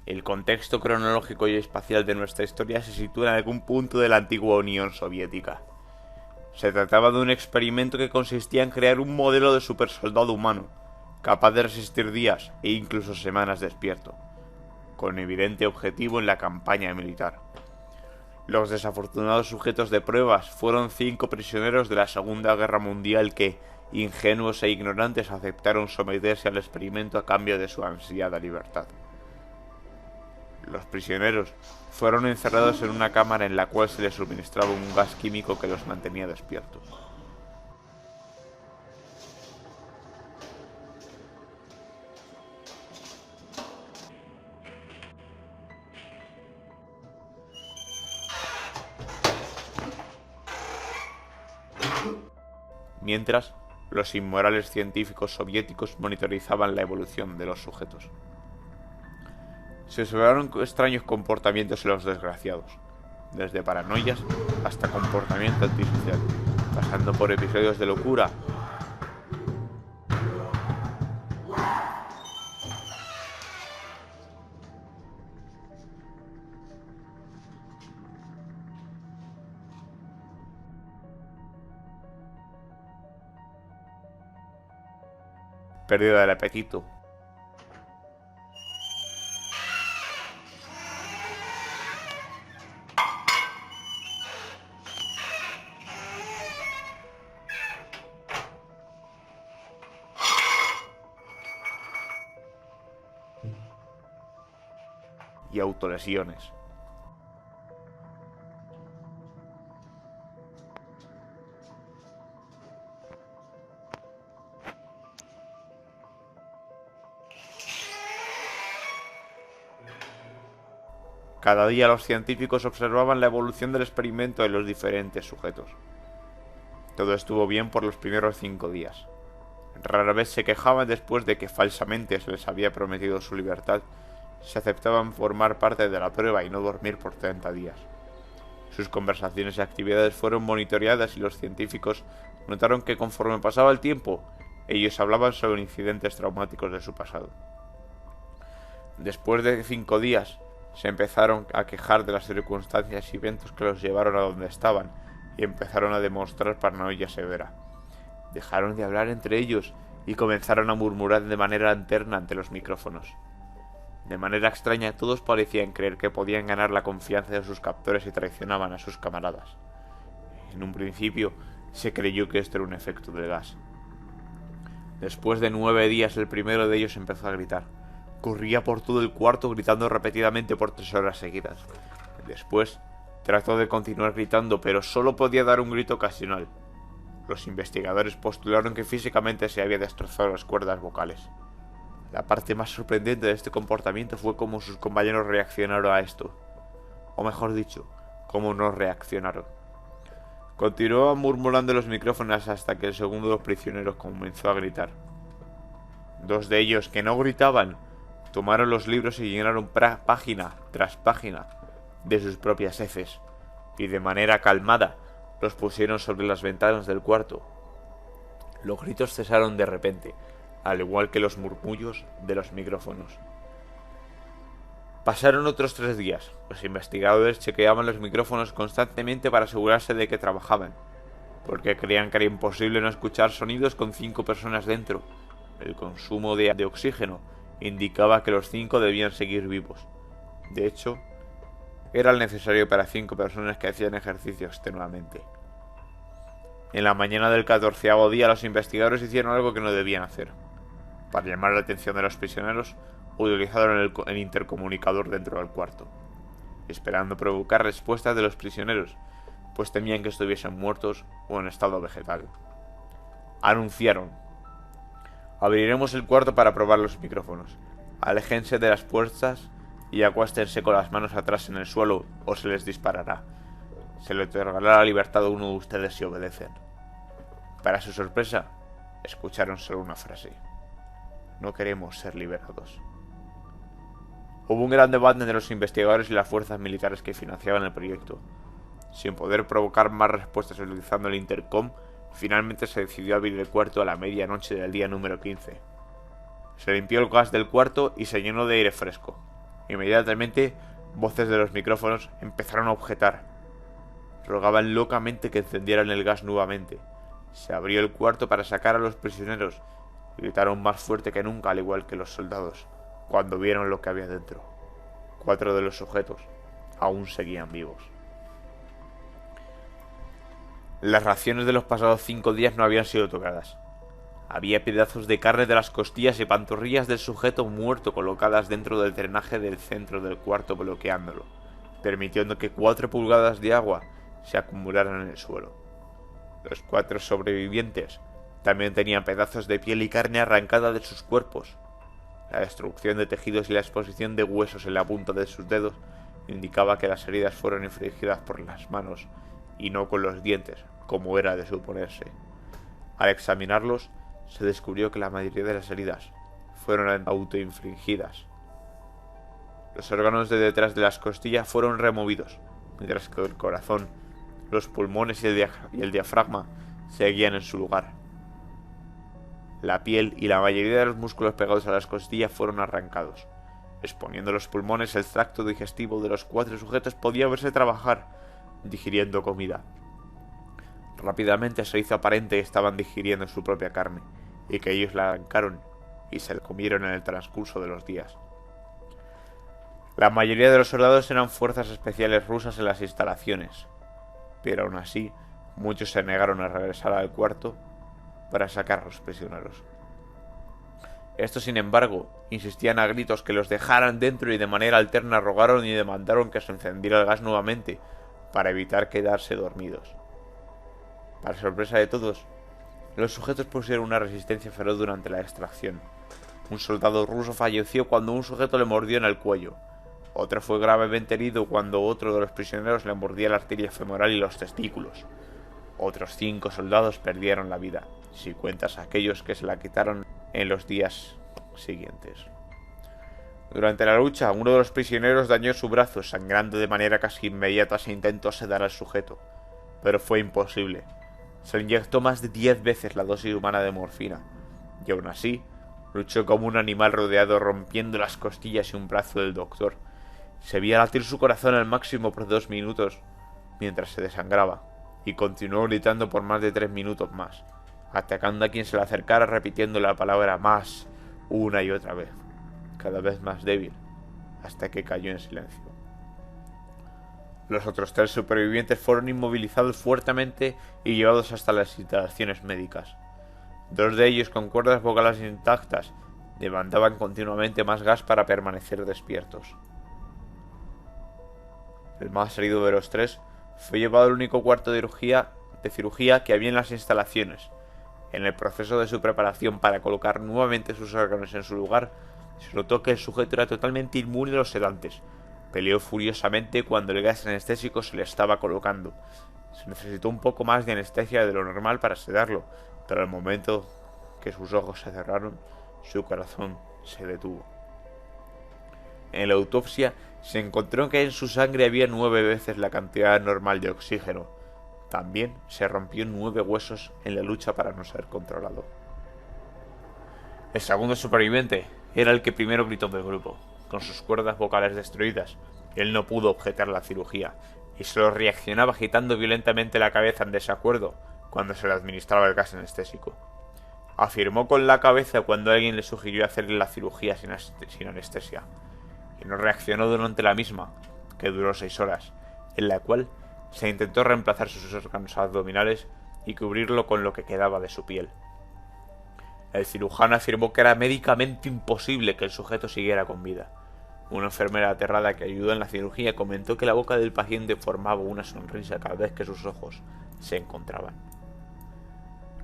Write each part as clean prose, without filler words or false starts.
El contexto cronológico y espacial de nuestra historia se sitúa en algún punto de la antigua Unión Soviética. Se trataba de un experimento que consistía en crear un modelo de supersoldado humano, capaz de resistir días e incluso semanas despierto, con evidente objetivo en la campaña militar. Los desafortunados sujetos de pruebas fueron 5 prisioneros de la Segunda Guerra Mundial que, ingenuos e ignorantes, aceptaron someterse al experimento a cambio de su ansiada libertad. Los prisioneros fueron encerrados en una cámara en la cual se les suministraba un gas químico que los mantenía despiertos. Mientras, los inmorales científicos soviéticos monitorizaban la evolución de los sujetos. Se observaron extraños comportamientos en los desgraciados, desde paranoias hasta comportamiento antisocial, pasando por episodios de locura. Pérdida del apetito, y autolesiones. Cada día los científicos observaban la evolución del experimento de los diferentes sujetos. Todo estuvo bien por los primeros 5 días. Rara vez se quejaban después de que falsamente se les había prometido su libertad. Se aceptaban formar parte de la prueba y no dormir por 30 días. Sus conversaciones y actividades fueron monitoreadas y los científicos notaron que conforme pasaba el tiempo, ellos hablaban sobre incidentes traumáticos de su pasado. Después de 5 días, se empezaron a quejar de las circunstancias y eventos que los llevaron a donde estaban y empezaron a demostrar paranoia severa. Dejaron de hablar entre ellos y comenzaron a murmurar de manera alterna ante los micrófonos. De manera extraña, todos parecían creer que podían ganar la confianza de sus captores y traicionaban a sus camaradas. En un principio, se creyó que esto era un efecto del gas. Después de 9 días, el primero de ellos empezó a gritar. Corría por todo el cuarto gritando repetidamente por 3 horas seguidas. Después, trató de continuar gritando, pero solo podía dar un grito ocasional. Los investigadores postularon que físicamente se había destrozado las cuerdas vocales. La parte más sorprendente de este comportamiento fue cómo sus compañeros reaccionaron a esto. O mejor dicho, cómo no reaccionaron. Continuaban murmurando en los micrófonos hasta que el segundo de los prisioneros comenzó a gritar. 2 de ellos, que no gritaban, tomaron los libros y llenaron página tras página de sus propias heces, y de manera calmada los pusieron sobre las ventanas del cuarto. Los gritos cesaron de repente, al igual que los murmullos de los micrófonos. Pasaron otros 3 días. Los investigadores chequeaban los micrófonos constantemente para asegurarse de que trabajaban, porque creían que era imposible no escuchar sonidos con 5 personas dentro. El consumo de oxígeno indicaba que los 5 debían seguir vivos. De hecho, era el necesario para 5 personas que hacían ejercicio extenuamente. En la mañana del 14º día, los investigadores hicieron algo que no debían hacer. Para llamar la atención de los prisioneros, utilizaron el intercomunicador dentro del cuarto, esperando provocar respuestas de los prisioneros, pues temían que estuviesen muertos o en estado vegetal. Anunciaron: abriremos el cuarto para probar los micrófonos. Aléjense de las puertas y acuéstense con las manos atrás en el suelo o se les disparará. Se le otorgará la libertad a uno de ustedes si obedecen. Para su sorpresa, escucharon solo una frase: no queremos ser liberados. Hubo un gran debate entre los investigadores y las fuerzas militares que financiaban el proyecto. Sin poder provocar más respuestas utilizando el intercom, finalmente se decidió abrir el cuarto a la medianoche del día número 15. Se limpió el gas del cuarto y se llenó de aire fresco. Inmediatamente, voces de los micrófonos empezaron a objetar. Rogaban locamente que encendieran el gas nuevamente. Se abrió el cuarto para sacar a los prisioneros. Gritaron más fuerte que nunca, al igual que los soldados, cuando vieron lo que había dentro. 4 de los sujetos aún seguían vivos. Las raciones de los pasados 5 días no habían sido tocadas. Había pedazos de carne de las costillas y pantorrillas del sujeto muerto colocadas dentro del drenaje del centro del cuarto, bloqueándolo, permitiendo que 4 pulgadas de agua se acumularan en el suelo. Los 4 sobrevivientes también tenían pedazos de piel y carne arrancada de sus cuerpos. La destrucción de tejidos y la exposición de huesos en la punta de sus dedos indicaba que las heridas fueron infligidas por las manos y no con los dientes, como era de suponerse. Al examinarlos, se descubrió que la mayoría de las heridas fueron autoinfligidas. Los órganos de detrás de las costillas fueron removidos, mientras que el corazón, los pulmones y el diafragma seguían en su lugar. La piel y la mayoría de los músculos pegados a las costillas fueron arrancados. Exponiendo los pulmones, el tracto digestivo de los 4 sujetos podía verse trabajar, digiriendo comida. Rápidamente se hizo aparente que estaban digiriendo su propia carne, y que ellos la arrancaron y se la comieron en el transcurso de los días. La mayoría de los soldados eran fuerzas especiales rusas en las instalaciones, pero aún así, muchos se negaron a regresar al cuarto para sacar a los prisioneros. Estos, sin embargo, insistían a gritos que los dejaran dentro y de manera alterna rogaron y demandaron que se encendiera el gas nuevamente para evitar quedarse dormidos. Para sorpresa de todos, los sujetos pusieron una resistencia feroz durante la extracción. Un soldado ruso falleció cuando un sujeto le mordió en el cuello. Otro fue gravemente herido cuando otro de los prisioneros le mordía la arteria femoral y los testículos. Otros 5 soldados perdieron la vida, si cuentas a aquellos que se la quitaron en los días siguientes. Durante la lucha, uno de los prisioneros dañó su brazo, sangrando de manera casi inmediata e intentó sedar al sujeto, pero fue imposible. Se le inyectó más de 10 veces la dosis humana de morfina, y aún así, luchó como un animal rodeado, rompiendo las costillas y un brazo del doctor. Se veía latir su corazón al máximo por 2 minutos, mientras se desangraba, y continuó gritando por más de 3 minutos más, atacando a quien se le acercara repitiendo la palabra más una y otra vez, cada vez más débil, hasta que cayó en silencio. Los otros 3 supervivientes fueron inmovilizados fuertemente y llevados hasta las instalaciones médicas. 2 de ellos, con cuerdas vocales intactas, demandaban continuamente más gas para permanecer despiertos. El más herido de los 3 fue llevado al único cuarto de cirugía que había en las instalaciones. En el proceso de su preparación para colocar nuevamente sus órganos en su lugar, se notó que el sujeto era totalmente inmune a los sedantes. Peleó furiosamente cuando el gas anestésico se le estaba colocando. Se necesitó un poco más de anestesia de lo normal para sedarlo, pero al momento que sus ojos se cerraron, su corazón se detuvo. En la autopsia se encontró que en su sangre había 9 veces la cantidad normal de oxígeno. También se rompió 9 huesos en la lucha para no ser controlado. El segundo superviviente era el que primero gritó del grupo. Con sus cuerdas vocales destruidas, él no pudo objetar la cirugía y solo reaccionaba agitando violentamente la cabeza en desacuerdo cuando se le administraba el gas anestésico. Afirmó con la cabeza cuando alguien le sugirió hacerle la cirugía sin anestesia, y no reaccionó durante la misma, que duró 6 horas, en la cual se intentó reemplazar sus órganos abdominales y cubrirlo con lo que quedaba de su piel. El cirujano afirmó que era médicamente imposible que el sujeto siguiera con vida. Una enfermera aterrada que ayudó en la cirugía comentó que la boca del paciente formaba una sonrisa cada vez que sus ojos se encontraban.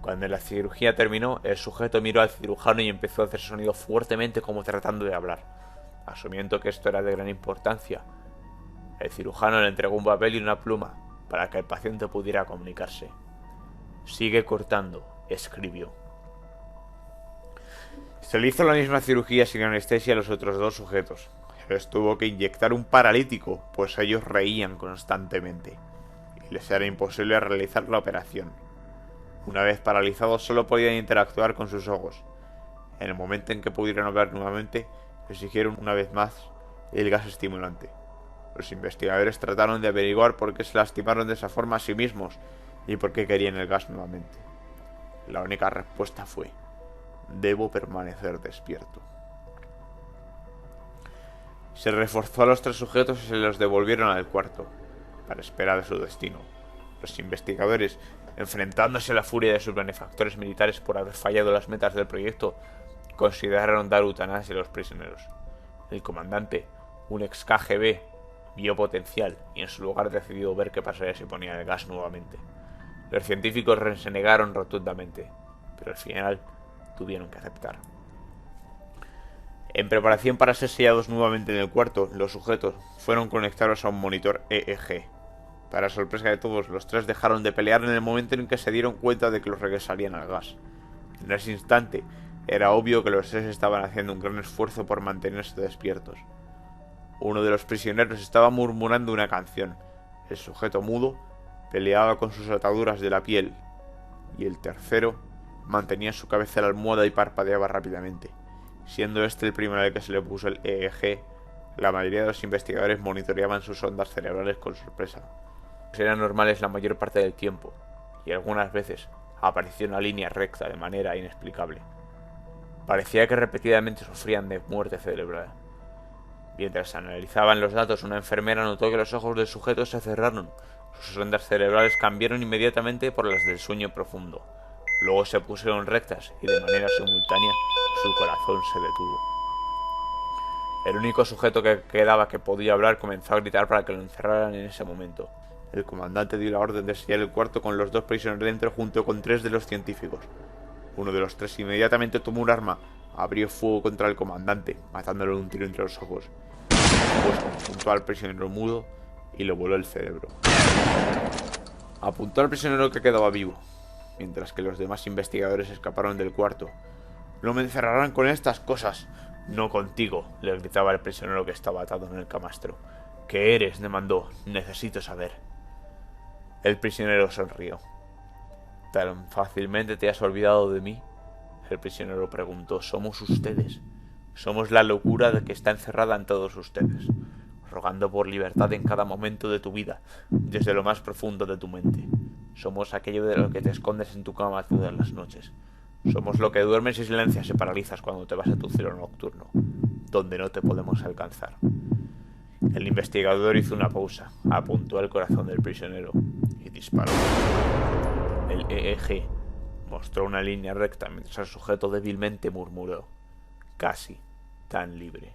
Cuando la cirugía terminó, el sujeto miró al cirujano y empezó a hacer sonido fuertemente como tratando de hablar. Asumiendo que esto era de gran importancia, el cirujano le entregó un papel y una pluma para que el paciente pudiera comunicarse. «Sigue cortando», escribió. Se le hizo la misma cirugía sin anestesia a los otros dos sujetos. Se les tuvo que inyectar un paralítico, pues ellos reían constantemente, y les era imposible realizar la operación. Una vez paralizados solo podían interactuar con sus ojos. En el momento en que pudieron hablar nuevamente, exigieron una vez más el gas estimulante. Los investigadores trataron de averiguar por qué se lastimaron de esa forma a sí mismos y por qué querían el gas nuevamente. La única respuesta fue: debo permanecer despierto. Se reforzó a los tres sujetos y se los devolvieron al cuarto, para esperar a su destino. Los investigadores, enfrentándose a la furia de sus benefactores militares por haber fallado las metas del proyecto, consideraron dar eutanasia a los prisioneros. El comandante, un ex KGB, vio potencial y en su lugar decidió ver qué pasaría si ponían el gas nuevamente. Los científicos se negaron rotundamente, pero al final tuvieron que aceptar. En preparación para ser sellados nuevamente en el cuarto, los sujetos fueron conectados a un monitor EEG. Para sorpresa de todos, los tres dejaron de pelear en el momento en que se dieron cuenta de que los regresarían al gas. En ese instante, era obvio que los tres estaban haciendo un gran esfuerzo por mantenerse despiertos. Uno de los prisioneros estaba murmurando una canción. El sujeto mudo peleaba con sus ataduras de la piel, y el tercero mantenía su cabeza en la almohada y parpadeaba rápidamente. Siendo este el primero al que se le puso el EEG, la mayoría de los investigadores monitoreaban sus ondas cerebrales con sorpresa. Eran normales la mayor parte del tiempo, y algunas veces apareció una línea recta de manera inexplicable. Parecía que repetidamente sufrían de muerte cerebral. Mientras analizaban los datos, una enfermera notó que los ojos del sujeto se cerraron. Sus ondas cerebrales cambiaron inmediatamente por las del sueño profundo. Luego se pusieron rectas y de manera simultánea su corazón se detuvo. El único sujeto que quedaba que podía hablar comenzó a gritar para que lo encerraran en ese momento. El comandante dio la orden de sellar el cuarto con los dos prisioneros dentro junto con tres de los científicos. Uno de los tres inmediatamente tomó un arma, abrió fuego contra el comandante, matándolo de un tiro entre los ojos. Después apuntó al prisionero mudo y le voló el cerebro. Apuntó al prisionero que quedaba vivo, mientras que los demás investigadores escaparon del cuarto. «No me encerrarán con estas cosas». «No contigo», le gritaba el prisionero que estaba atado en el camastro. «¿Qué eres?», demandó. «Necesito saber». El prisionero sonrió. «¿Tan fácilmente te has olvidado de mí?», el prisionero preguntó. «Somos ustedes. Somos la locura de que está encerrada en todos ustedes, rogando por libertad en cada momento de tu vida, desde lo más profundo de tu mente. Somos aquello de lo que te escondes en tu cama todas las noches. Somos lo que duermes y silencias y paralizas cuando te vas a tu cielo nocturno, donde no te podemos alcanzar». El investigador hizo una pausa, apuntó al corazón del prisionero y disparó. El EEG mostró una línea recta mientras el sujeto débilmente murmuró: «Casi tan libre».